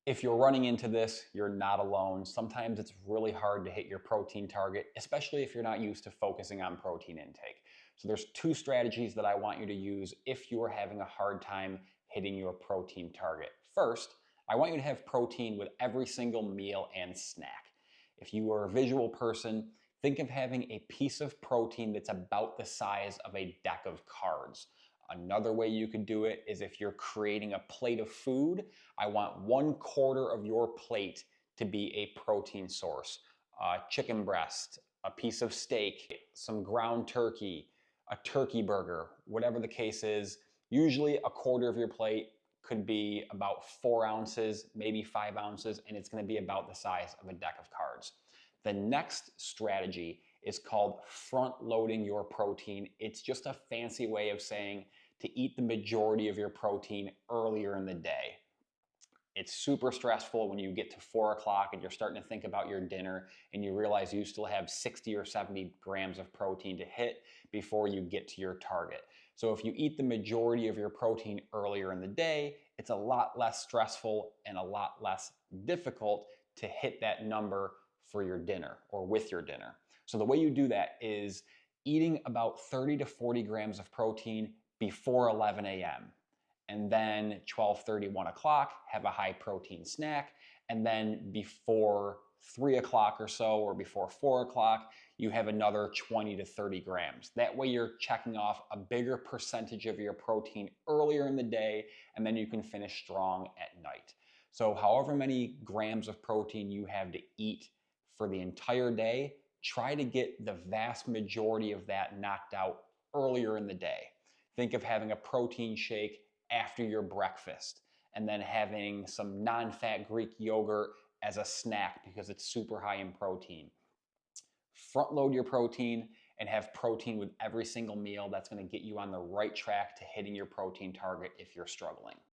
If you're running into this, you're not alone. Sometimes it's really hard to hit your protein target, especially if you're not used to focusing on protein intake. So there's two strategies that I want you to use if you are having a hard time hitting your protein target. First, I want you to have protein with every single meal and snack. If you are a visual person, think of having a piece of protein that's about the size of a deck of cards. Another way you could do it is if you're creating a plate of food, I want 1/4 of your plate to be a protein source. Chicken breast, a piece of steak, some ground turkey, a turkey burger, whatever the case is. Usually a quarter of your plate could be about 4 ounces, maybe 5 ounces, and it's going to be about the size of a deck of cards. The next strategy is called front loading your protein. It's just a fancy way of saying to eat the majority of your protein earlier in the day. It's super stressful when you get to 4 o'clock and you're starting to think about your dinner and you realize you still have 60 or 70 grams of protein to hit before you get to your target. So if you eat the majority of your protein earlier in the day, it's a lot less stressful and a lot less difficult to hit that number for your dinner or with your dinner. So the way you do that is eating about 30 to 40 grams of protein before 11 a.m. And then 12:30, 1 o'clock, have a high protein snack. And then before 3 o'clock or so, or before 4 o'clock, you have another 20 to 30 grams. That way you're checking off a bigger percentage of your protein earlier in the day, and then you can finish strong at night. So however many grams of protein you have to eat for the entire day, try to get the vast majority of that knocked out earlier in the day. Think of having a protein shake after your breakfast and then having some non-fat Greek yogurt as a snack because it's super high in protein. Front load your protein and have protein with every single meal. That's going to get you on the right track to hitting your protein target if you're struggling.